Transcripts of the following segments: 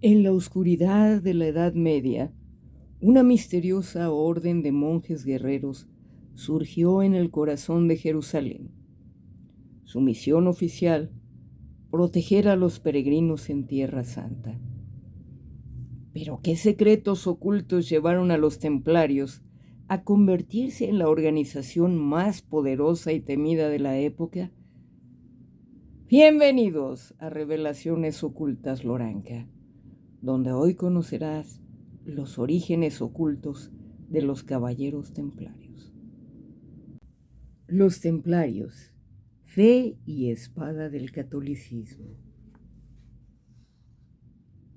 En la oscuridad de la Edad Media, una misteriosa orden de monjes guerreros surgió en el corazón de Jerusalén. Su misión oficial, proteger a los peregrinos en Tierra Santa. Pero ¿qué secretos ocultos llevaron a los templarios a convertirse en la organización más poderosa y temida de la época? Bienvenidos a Revelaciones Ocultas Loranca, donde hoy conocerás los orígenes ocultos de los caballeros templarios. Los templarios, fe y espada del catolicismo.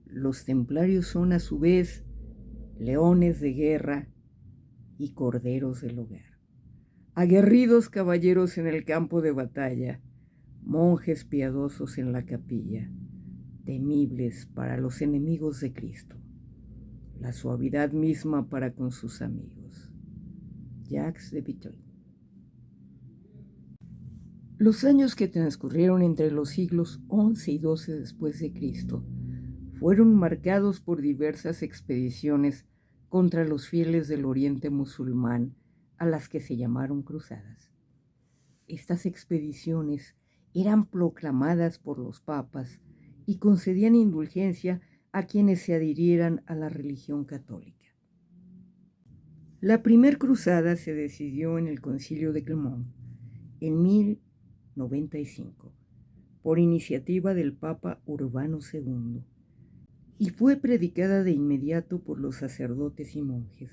Los templarios son a su vez leones de guerra y corderos del hogar, aguerridos caballeros en el campo de batalla, monjes piadosos en la capilla, temibles para los enemigos de Cristo, la suavidad misma para con sus amigos. Jacques de Vitry. Los años que transcurrieron entre los siglos XI y XII después de Cristo fueron marcados por diversas expediciones contra los fieles del Oriente musulmán, a las que se llamaron cruzadas. Estas expediciones eran proclamadas por los papas y concedían indulgencia a quienes se adhirieran a la religión católica. La primera cruzada se decidió en el Concilio de Clermont en 1095 por iniciativa del Papa Urbano II y fue predicada de inmediato por los sacerdotes y monjes.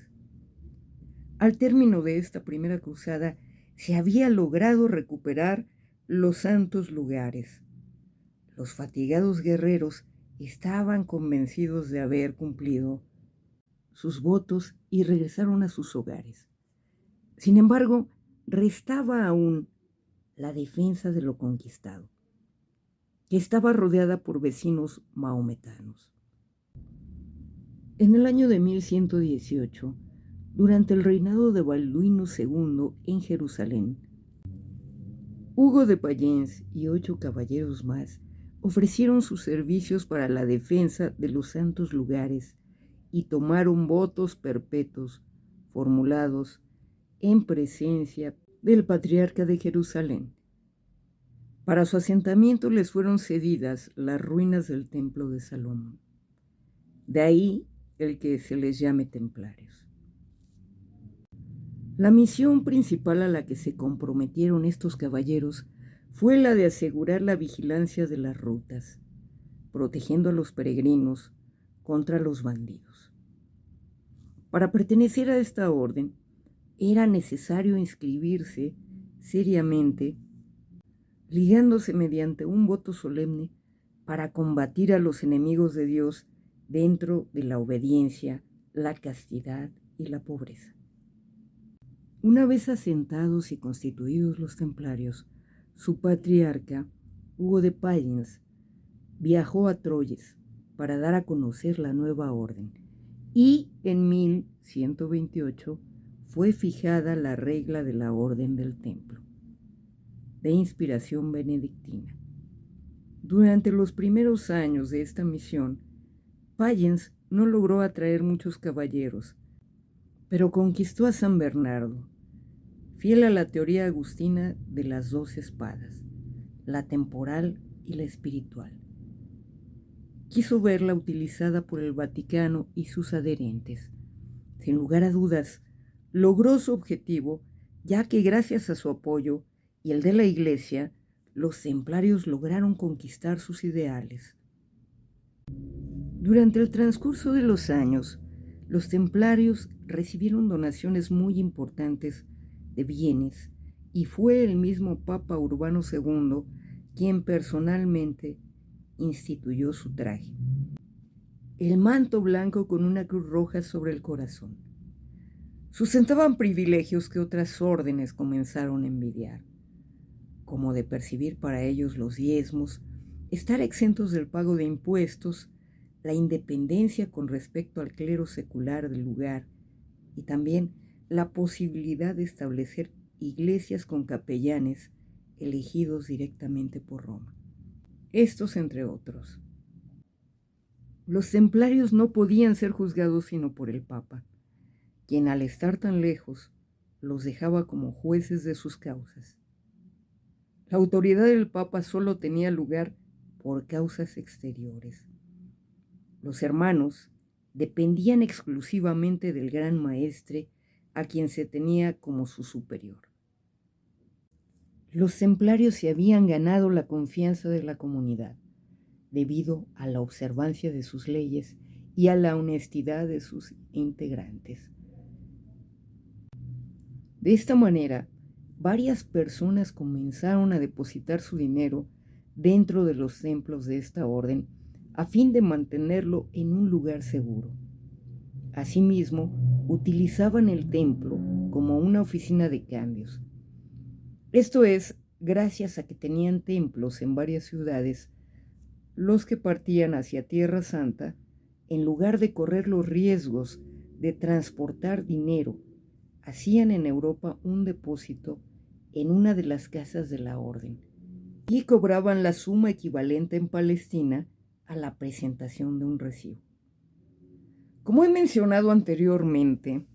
Al término de esta primera cruzada se había logrado recuperar los santos lugares. Los fatigados guerreros estaban convencidos de haber cumplido sus votos y regresaron a sus hogares. Sin embargo, restaba aún la defensa de lo conquistado, que estaba rodeada por vecinos mahometanos. En el año de 1118, durante el reinado de Balduino II en Jerusalén, Hugo de Payens y 8 caballeros más ofrecieron sus servicios para la defensa de los santos lugares y tomaron votos perpetuos formulados en presencia del patriarca de Jerusalén. Para su asentamiento les fueron cedidas las ruinas del templo de Salomón. De ahí el que se les llame templarios. La misión principal a la que se comprometieron estos caballeros fue la de asegurar la vigilancia de las rutas, protegiendo a los peregrinos contra los bandidos. Para pertenecer a esta orden, era necesario inscribirse seriamente, ligándose mediante un voto solemne para combatir a los enemigos de Dios dentro de la obediencia, la castidad y la pobreza. Una vez asentados y constituidos los templarios, su patriarca, Hugo de Payens, viajó a Troyes para dar a conocer la nueva orden y en 1128 fue fijada la regla de la Orden del Templo, de inspiración benedictina. Durante los primeros años de esta misión, Payens no logró atraer muchos caballeros, pero conquistó a San Bernardo, fiel a la teoría agustina de las 2 espadas, la temporal y la espiritual. Quiso verla utilizada por el Vaticano y sus adherentes. Sin lugar a dudas, logró su objetivo, ya que gracias a su apoyo y el de la Iglesia, los templarios lograron conquistar sus ideales. Durante el transcurso de los años, los templarios recibieron donaciones muy importantes de bienes y fue el mismo Papa Urbano II quien personalmente instituyó su traje, el manto blanco con una cruz roja sobre el corazón. Sustentaban privilegios que otras órdenes comenzaron a envidiar, como de percibir para ellos los diezmos, estar exentos del pago de impuestos, la independencia con respecto al clero secular del lugar y también la posibilidad de establecer iglesias con capellanes elegidos directamente por Roma. Estos entre otros. Los templarios no podían ser juzgados sino por el Papa, quien al estar tan lejos los dejaba como jueces de sus causas. La autoridad del Papa solo tenía lugar por causas exteriores. Los hermanos dependían exclusivamente del gran maestre a quien se tenía como su superior. Los templarios se habían ganado la confianza de la comunidad debido a la observancia de sus leyes y a la honestidad de sus integrantes. De esta manera, varias personas comenzaron a depositar su dinero dentro de los templos de esta orden a fin de mantenerlo en un lugar seguro. Asimismo, utilizaban el templo como una oficina de cambios. Esto es, gracias a que tenían templos en varias ciudades, los que partían hacia Tierra Santa, en lugar de correr los riesgos de transportar dinero, hacían en Europa un depósito en una de las casas de la orden y cobraban la suma equivalente en Palestina a la presentación de un recibo. Como he mencionado anteriormente,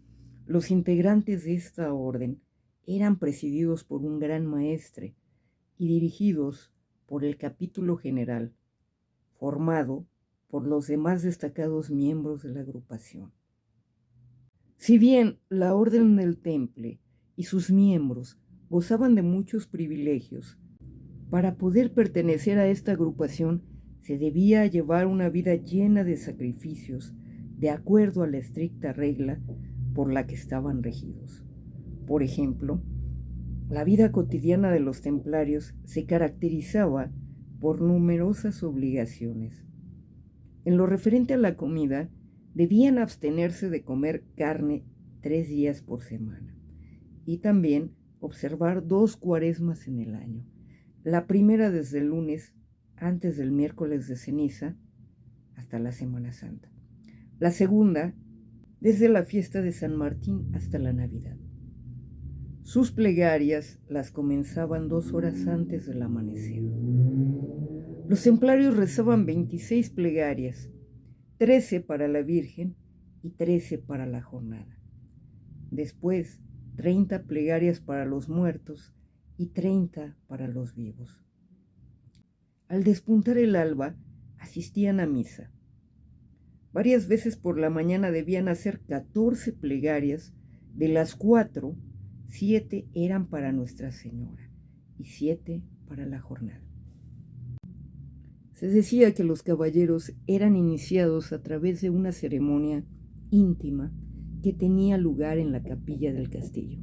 los integrantes de esta orden eran presididos por un gran maestre y dirigidos por el capítulo general, formado por los demás destacados miembros de la agrupación. Si bien la Orden del Temple y sus miembros gozaban de muchos privilegios, para poder pertenecer a esta agrupación se debía llevar una vida llena de sacrificios de acuerdo a la estricta regla por la que estaban regidos. Por ejemplo, la vida cotidiana de los templarios se caracterizaba por numerosas obligaciones. En lo referente a la comida, debían abstenerse de comer carne 3 días por semana y también observar 2 cuaresmas en el año. La primera desde el lunes antes del miércoles de ceniza hasta la Semana Santa. La segunda desde la fiesta de San Martín hasta la Navidad. Sus plegarias las comenzaban 2 horas antes del amanecer. Los templarios rezaban 26 plegarias, 13 para la Virgen y 13 para la jornada. Después, 30 plegarias para los muertos y 30 para los vivos. Al despuntar el alba, asistían a misa. Varias veces por la mañana debían hacer 14 plegarias, de las 7 eran para Nuestra Señora y 7 para la jornada. Se decía que los caballeros eran iniciados a través de una ceremonia íntima que tenía lugar en la capilla del castillo.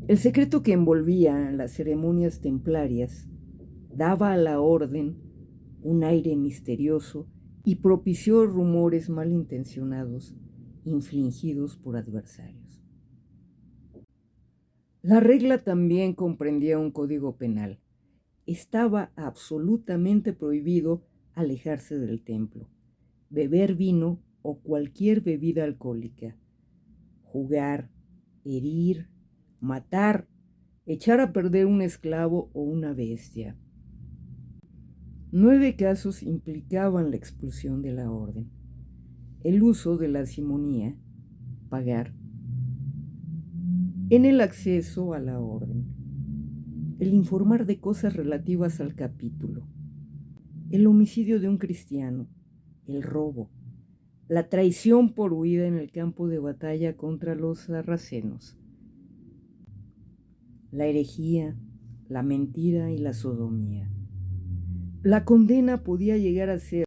El secreto que envolvía las ceremonias templarias daba a la orden un aire misterioso y propició rumores malintencionados infligidos por adversarios. La regla también comprendía un código penal. Estaba absolutamente prohibido alejarse del templo, beber vino o cualquier bebida alcohólica, jugar, herir, matar, echar a perder un esclavo o una bestia. 9 casos implicaban la expulsión de la orden: el uso de la simonía, pagar, en el acceso a la orden, el informar de cosas relativas al capítulo, el homicidio de un cristiano, el robo, la traición por huida en el campo de batalla contra los sarracenos, la herejía, la mentira y la sodomía. La condena podía llegar a ser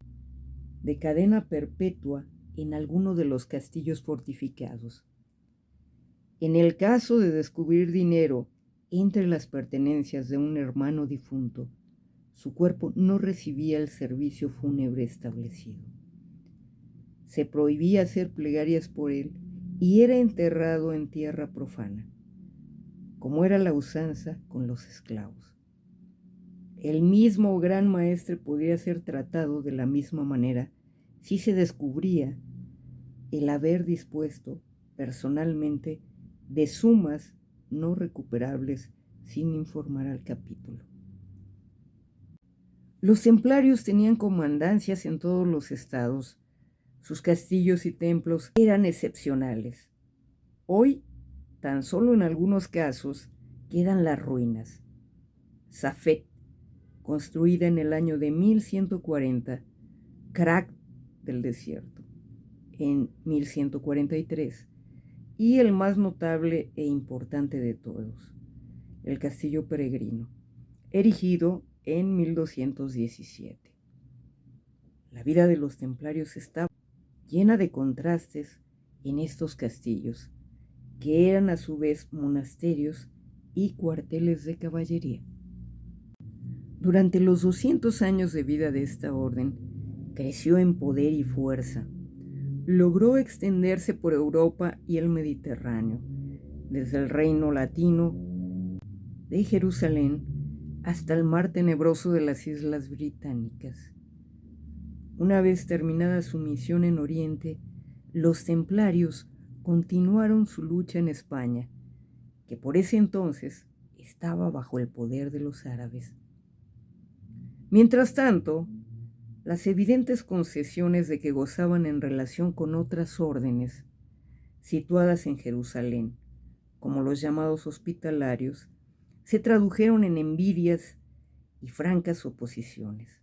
de cadena perpetua en alguno de los castillos fortificados. En el caso de descubrir dinero entre las pertenencias de un hermano difunto, su cuerpo no recibía el servicio fúnebre establecido. Se prohibía hacer plegarias por él y era enterrado en tierra profana, como era la usanza con los esclavos. El mismo gran maestre podía ser tratado de la misma manera si se descubría el haber dispuesto personalmente de sumas no recuperables sin informar al capítulo. Los templarios tenían comandancias en todos los estados, Sus castillos y templos eran excepcionales. Hoy, tan solo en algunos casos, quedan las ruinas. Safed, construida en el año de 1140, Krak del desierto, en 1143, y el más notable e importante de todos, el Castillo Peregrino, erigido en 1217. La vida de los templarios estaba llena de contrastes en estos castillos, que eran a su vez monasterios y cuarteles de caballería. Durante los 200 años de vida de esta orden, creció en poder y fuerza. Logró extenderse por Europa y el Mediterráneo, desde el Reino Latino de Jerusalén hasta el mar tenebroso de las Islas Británicas. Una vez terminada su misión en Oriente, los templarios continuaron su lucha en España, que por ese entonces estaba bajo el poder de los árabes. Mientras tanto, las evidentes concesiones de que gozaban en relación con otras órdenes situadas en Jerusalén, como los llamados hospitalarios, se tradujeron en envidias y francas oposiciones.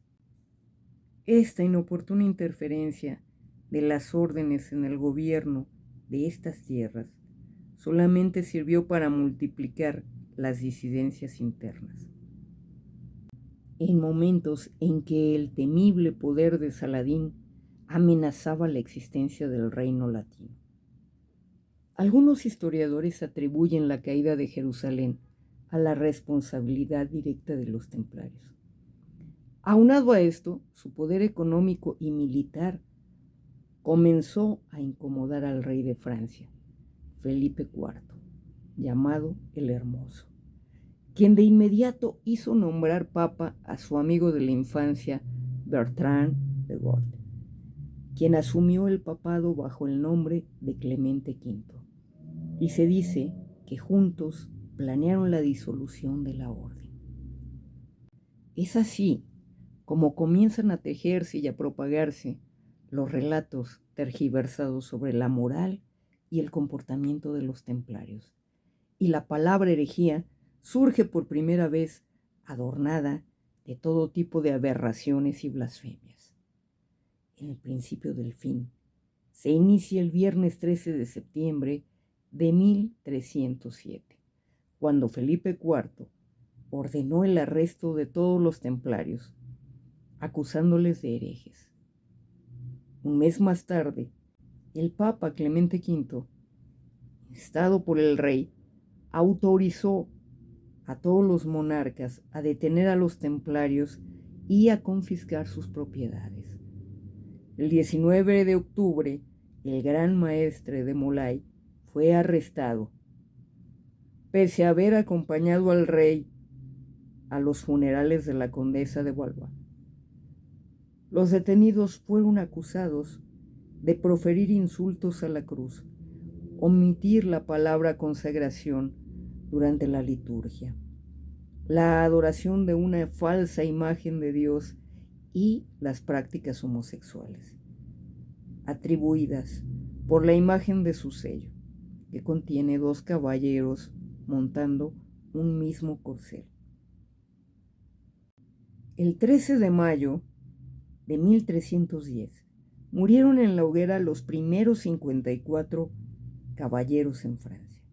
Esta inoportuna interferencia de las órdenes en el gobierno de estas tierras solamente sirvió para multiplicar las disidencias internas. En momentos en que el temible poder de Saladín amenazaba la existencia del reino latino. Algunos historiadores atribuyen la caída de Jerusalén a la responsabilidad directa de los templarios. Aunado a esto, su poder económico y militar comenzó a incomodar al rey de Francia, Felipe IV, llamado el Hermoso, quien de inmediato hizo nombrar papa a su amigo de la infancia, Bertrand de Gaulle, quien asumió el papado bajo el nombre de Clemente V, y se dice que juntos planearon la disolución de la orden. Es así como comienzan a tejerse y a propagarse los relatos tergiversados sobre la moral y el comportamiento de los templarios, y la palabra herejía surge por primera vez adornada de todo tipo de aberraciones y blasfemias. En el principio del fin se inicia el viernes 13 de septiembre de 1307, cuando Felipe IV ordenó el arresto de todos los templarios, acusándoles de herejes. Un mes más tarde, el Papa Clemente V, instado por el rey, autorizó a todos los monarcas a detener a los templarios y a confiscar sus propiedades. El 19 de octubre, el gran maestre de Molay fue arrestado, pese a haber acompañado al rey a los funerales de la condesa de Valois. Los detenidos fueron acusados de proferir insultos a la cruz, omitir la palabra consagración durante la liturgia, la adoración de una falsa imagen de Dios y las prácticas homosexuales, atribuidas por la imagen de su sello, que contiene 2 caballeros montando un mismo corcel. El 13 de mayo de 1310 murieron en la hoguera los primeros 54 caballeros en Francia.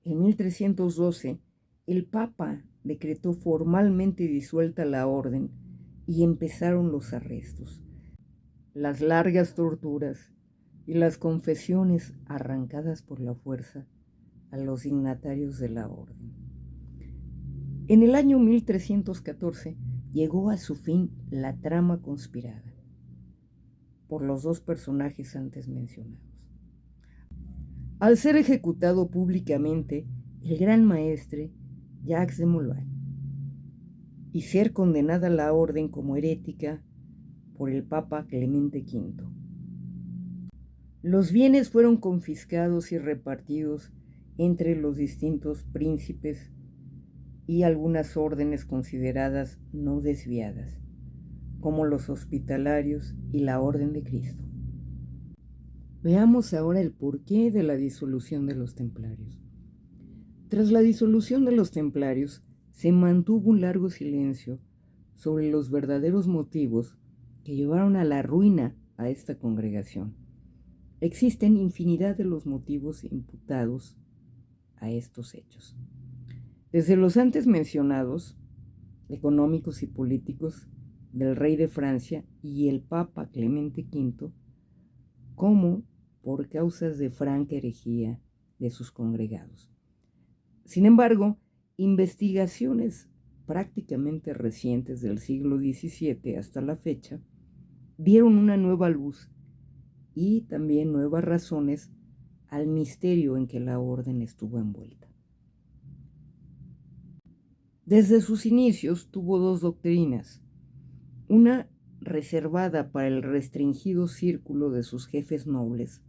En 1312, el Papa decretó formalmente disuelta la orden y empezaron los arrestos, las largas torturas y las confesiones arrancadas por la fuerza a los dignatarios de la orden. En el año 1314 llegó a su fin la trama conspirada por los 2 personajes antes mencionados. Al ser ejecutado públicamente el gran maestre Jacques de Molay y ser condenada la orden como herética por el Papa Clemente V. Los bienes fueron confiscados y repartidos entre los distintos príncipes y algunas órdenes consideradas no desviadas, como los Hospitalarios y la Orden de Cristo. Veamos ahora el porqué de la disolución de los Templarios. Tras la disolución de los Templarios, se mantuvo un largo silencio sobre los verdaderos motivos que llevaron a la ruina a esta congregación. Existen infinidad de los motivos imputados a estos hechos. Desde los antes mencionados, económicos y políticos, del rey de Francia y el Papa Clemente V, como por causas de franca herejía de sus congregados. Sin embargo, investigaciones prácticamente recientes del siglo XVII hasta la fecha dieron una nueva luz y también nuevas razones al misterio en que la orden estuvo envuelta. Desde sus inicios tuvo dos doctrinas, una reservada para el restringido círculo de sus jefes nobles,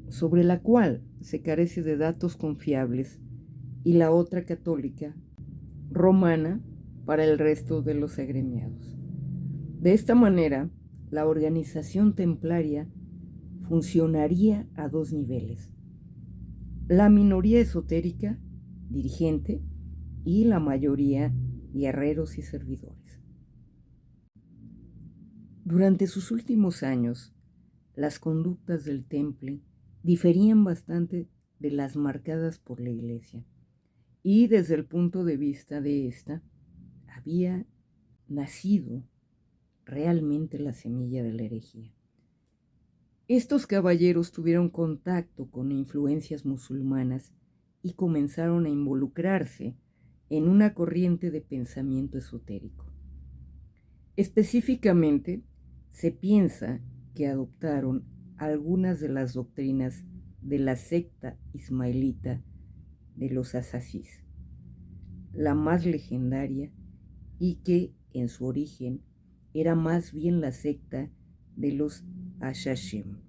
sobre la cual se carece de datos confiables, y la otra católica, romana, para el resto de los agremiados. De esta manera, la organización templaria funcionaría a dos niveles: la minoría esotérica, dirigente, y la mayoría, guerreros y servidores. Durante sus últimos años, las conductas del Temple diferían bastante de las marcadas por la Iglesia, y desde el punto de vista de esta, había nacido realmente la semilla de la herejía. Estos caballeros tuvieron contacto con influencias musulmanas y comenzaron a involucrarse en una corriente de pensamiento esotérico. Específicamente, se piensa que adoptaron algunas de las doctrinas de la secta ismaelita de los asasís, la más legendaria, y que en su origen era más bien la secta de los Ashashim,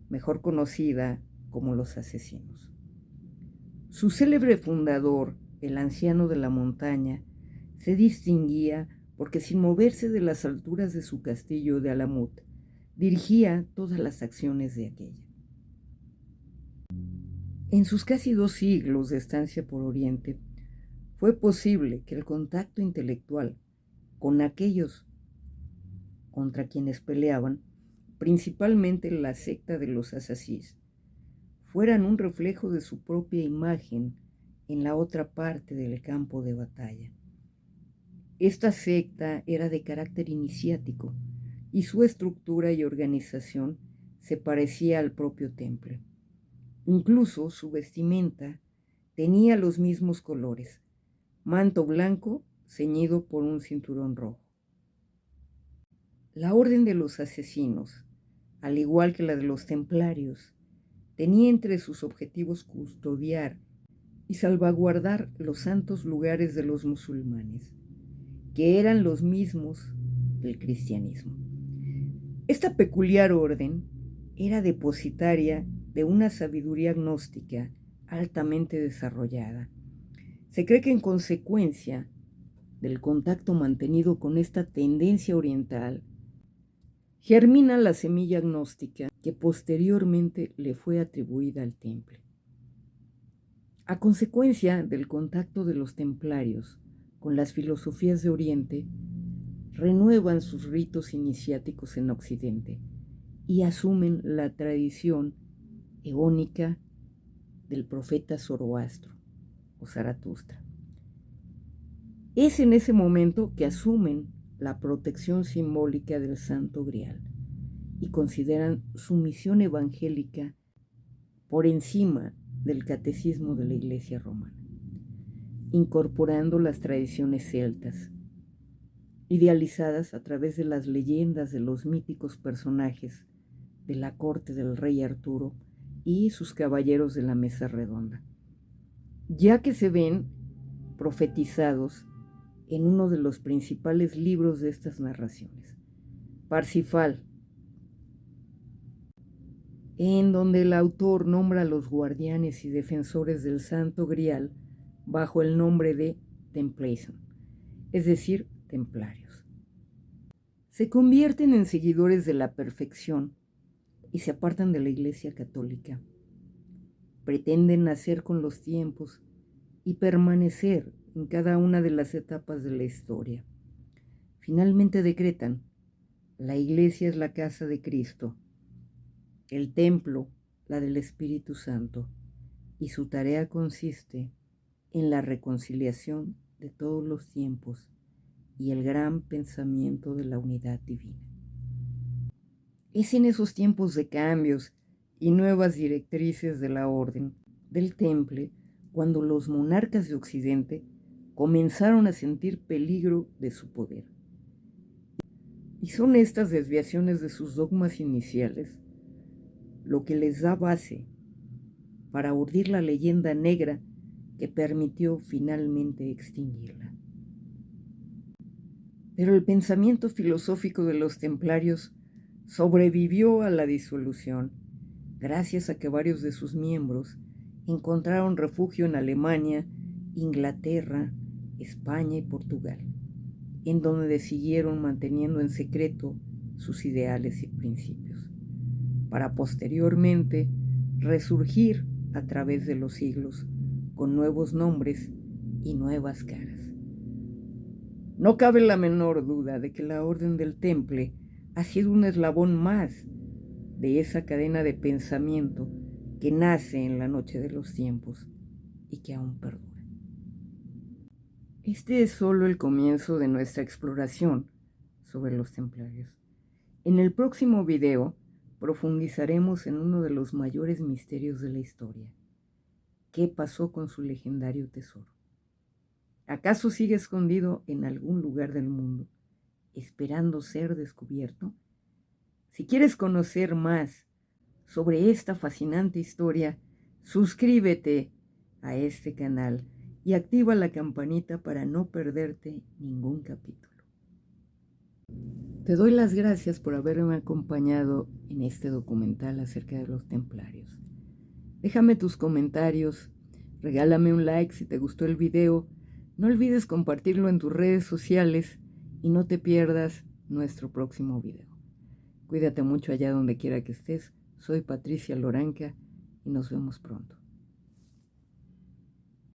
mejor conocida como los asesinos. Su célebre fundador, el anciano de la montaña, se distinguía porque, sin moverse de las alturas de su castillo de Alamut, dirigía todas las acciones de aquella. En sus casi 2 siglos de estancia por Oriente, fue posible que el contacto intelectual con aquellos contra quienes peleaban, principalmente la secta de los asasís, fueran un reflejo de su propia imagen en la otra parte del campo de batalla. Esta secta era de carácter iniciático y su estructura y organización se parecía al propio temple. Incluso su vestimenta tenía los mismos colores: manto blanco ceñido por un cinturón rojo. La orden de los asesinos, al igual que la de los templarios, tenía entre sus objetivos custodiar y salvaguardar los santos lugares de los musulmanes, que eran los mismos del cristianismo. Esta peculiar orden era depositaria de una sabiduría gnóstica altamente desarrollada. Se cree que en consecuencia del contacto mantenido con esta tendencia oriental, germina la semilla gnóstica que posteriormente le fue atribuida al temple. A consecuencia del contacto de los templarios con las filosofías de Oriente, renuevan sus ritos iniciáticos en Occidente y asumen la tradición egónica del profeta Zoroastro o Zaratustra. Es en ese momento que asumen la protección simbólica del Santo Grial y consideran su misión evangélica por encima del catecismo de la Iglesia romana, incorporando las tradiciones celtas, idealizadas a través de las leyendas de los míticos personajes de la corte del rey Arturo y sus caballeros de la mesa redonda, ya que se ven profetizados en uno de los principales libros de estas narraciones, Parsifal, en donde el autor nombra a los guardianes y defensores del Santo Grial bajo el nombre de Templation, es decir, templarios. se convierten en seguidores de la perfección y se apartan de la Iglesia Católica. Pretenden nacer con los tiempos y permanecer en cada una de las etapas de la historia. Finalmente decretan: la Iglesia es la casa de Cristo, el templo, la del Espíritu Santo, y su tarea consiste en la reconciliación de todos los tiempos y el gran pensamiento de la unidad divina. Es en esos tiempos de cambios y nuevas directrices de la orden del Temple cuando los monarcas de Occidente comenzaron a sentir peligro de su poder. Y son estas desviaciones de sus dogmas iniciales lo que les da base para urdir la leyenda negra que permitió finalmente extinguirla. Pero el pensamiento filosófico de los templarios sobrevivió a la disolución gracias a que varios de sus miembros encontraron refugio en Alemania, Inglaterra, España y Portugal, en donde siguieron manteniendo en secreto sus ideales y principios, para posteriormente resurgir a través de los siglos con nuevos nombres y nuevas caras. No cabe la menor duda de que la Orden del Temple ha sido un eslabón más de esa cadena de pensamiento que nace en la noche de los tiempos y que aún perdura. Este es solo el comienzo de nuestra exploración sobre los templarios. En el próximo video profundizaremos en uno de los mayores misterios de la historia. ¿Qué pasó con su legendario tesoro? ¿Acaso sigue escondido en algún lugar del mundo, esperando ser descubierto? Si quieres conocer más sobre esta fascinante historia, suscríbete a este canal y activa la campanita para no perderte ningún capítulo. Te doy las gracias por haberme acompañado en este documental acerca de los templarios. Déjame tus comentarios, regálame un like si te gustó el video, no olvides compartirlo en tus redes sociales y no te pierdas nuestro próximo video. Cuídate mucho allá donde quiera que estés. Soy Patricia Loranca y nos vemos pronto.